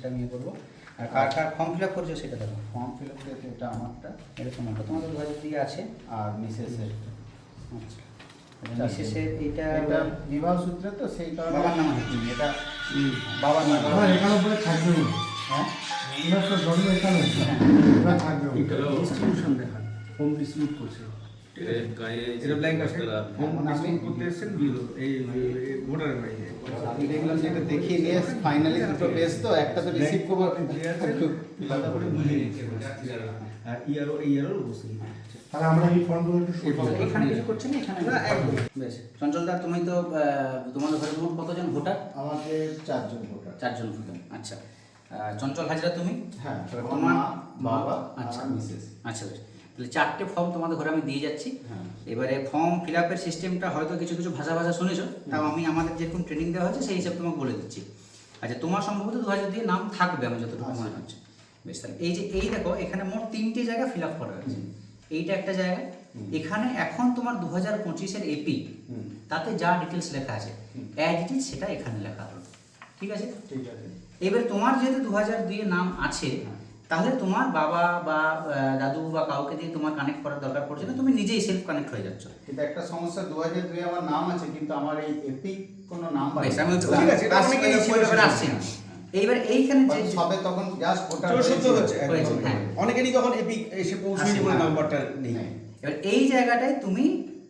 সেটা নিয়ে করবো। আর কার কার ফর্ম ফিল আপ করছো সেটা দেখো। ফর্ম ফিল আপ করতে এটা আমারটা, এটা তোমারটা, তোমাদের 2000 দিকে আছে। আর মিসেসের। আচ্ছা, মিসেসের এইটা এটা বিবাহ সূত্রে তো সেই কারণে বাবার নাম আছে। এটা বাবার নাম আমার এখানে উপরে থাকবে না। হ্যাঁ এবার তো জন্ম এখানে হচ্ছে। এবার থাকবে না। ডিস্ট্রিবিউশন দেখান, হোম ডিস্ট্রিবিউট করছে। ঠিক আছে, এটা ব্ল্যাঙ্ক আছে, হোম ডিস্ট্রিবিউট করতে এসেছেন এই ভোটারের বাইরে। আমি দেখলাম যে এটা দেখিয়ে নিয়ে ফাইনালি দুটো পেজ তো একটা তো রিসিভ করবো। তারপরে বুঝে নিচ্ছে ইয়ারও উপস্থিত। তাহলে আমরা এই ফর্মগুলো একটু শুরু করবো। এখানে কিছু করছে না, এখানে না, একদম। বেশ। চঞ্চলদা, তুমি তো তোমাদের ঘরে মোট কতজন ভোটার? আমাদের 4 জন ভোটার। 4 জন ভোটার। আচ্ছা, চঞ্চল হাজরা তুমি? হ্যাঁ, তোমার মা, বাবা, আচ্ছা আর মিসেস। আচ্ছা বেশ। তাহলে 4টে ফর্ম তোমাদের ঘরে আমি দিয়ে যাচ্ছি। হ্যাঁ। এবারে ফর্ম ফিল আপের সিস্টেমটা হয়তো কিছু কিছু ভাষা ভাষা শুনেছো, তাও আমি আমাদের যেরকম ট্রেনিং দেওয়া হচ্ছে সেই হিসাবে তোমাকে বলে দিচ্ছি। আচ্ছা, তোমার সম্ভবত 2000 দিয়ে নাম থাকবে আমি যতটুকু মনে হচ্ছে। বেশ, তাহলে এই দেখো, এখানে মোট 3টে জায়গা ফিল আপ করা হয়েছে। এইটা একটা জায়গা। এখানে এখন তোমার 2025-এর এপি তাতে যা ডিটেলস লেখা আছে অ্যাজ ইট ইজ সেটা এখানে লেখা হলো। ঠিক আছে? ঠিক আছে। এবার তোমার যেহেতু 2002-এ নাম আছে, তাহলে তোমার বাবা বা দাদু বা কাউকে দিয়ে তোমার কানেক্ট করার দরকার পড়ছে না, তুমি নিজেই সেলফ কানেক্ট হয়ে যাচ্ছ। কিন্তু একটা সমস্যা, 2002 আমার নাম আছে কিন্তু আমার এই এপিক কোনো নাম্বার বেশ, আমি ঠিক আছে, এটা অনেকেরই ছিল, ব্যাপারে আসছি না। এইবার এইখানে যে সবে তখন জাস্ট ভোটার 64 হচ্ছে, হয়েছে, হ্যাঁ। অনেকেরই তখন এপিক এসে পৌঁছয়নি বলে নাম্বারটা নেই। এবার এই জায়গাটায় তুমি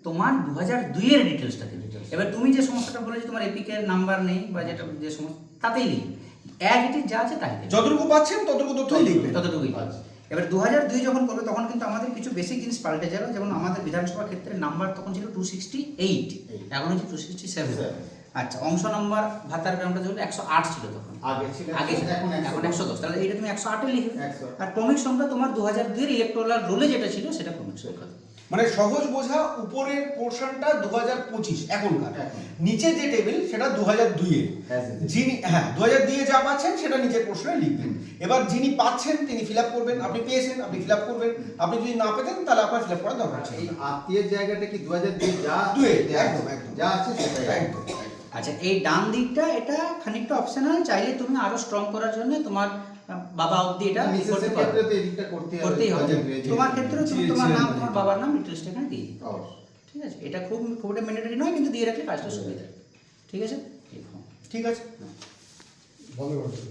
তোমার 2002-এর ডিটেলসটা দিলে। এবার তুমি যে সমস্যাটা বলেছো তোমার এপিকের নাম্বার নেই বা যেটা যে সমস্যা, তাতেই লিখ অ্যাজ ইট ইজ যা আছে তাই দেবে। যতটুকু পাচ্ছেন ততটুকু তথ্যই লিখবেন। ততটুকুই। আচ্ছা। এবার 2002 যখন করবে তখন কিন্তু আমাদের কিছু বেসিক জিনিস পাল্টে যাবে। যেমন আমাদের বিধানসভা ক্ষেত্রে নাম্বার তখন ছিল 268, এখন হচ্ছে 267। আচ্ছা, অংশ নম্বর ভাতার গ্রামটা ছিল 108 ছিল তখন, আগে ছিল, আগে ছিল, এখন এখন 110। তাহলে এটা তুমি 108 এ লিখবে। 108 আর ক্রমিক সংখ্যা তোমার 2002 এর ইলেকটোরাল রোলে যেটা ছিল সেটা ক্রমিক সংখ্যা। মানে সহজ বোঝা, উপরের পোর্শনটা 2025 এখনকার, এখন। নিচে যে টেবিল সেটা 2002 এর। As it is. যিনি 2002 এ যা পাচ্ছেন সেটা নিচের পোর্শনে লিখবেন। এবার যিনি পাচ্ছেন তিনি ফিল আপ করবেন, আপনি পেয়েছেন আপনি ফিল আপ করবেন, আপনি যদি না পেতেন তাহলে আপনার ফিল আপ করার দরকার ছিল এই না। আত্মীয়ের জায়গাটা কি 2002 যা দুয়ে, দেয়া আছে, একদম, একদম। যা আছে সেটাই একদম। আচ্ছা, এই ডান দিকটা এটা খানিকটা অপশনাল, চাইলে তুমি আরো স্ট্রং করার জন্য তোমার বাবা অবধি এটা মিসেসের করতে ক্ষেত্রে পারবে, তো এদিকটা করতেই হবে। করতেই হবে। 2002 তোমার ক্ষেত্রে তুমি তোমার নাম জি, তোমার বাবার নাম ডিটেলসটা এখানে দিয়ে দিতে। অবশ্যই। ঠিক আছে? এটা খুব খুব একটা ম্যান্ডেটরি নয়, কিন্তু দিয়ে রাখলে কাজটা সুবিধা। ঠিক আছে? ঠিক আছে। বন্ধ করে দেবো।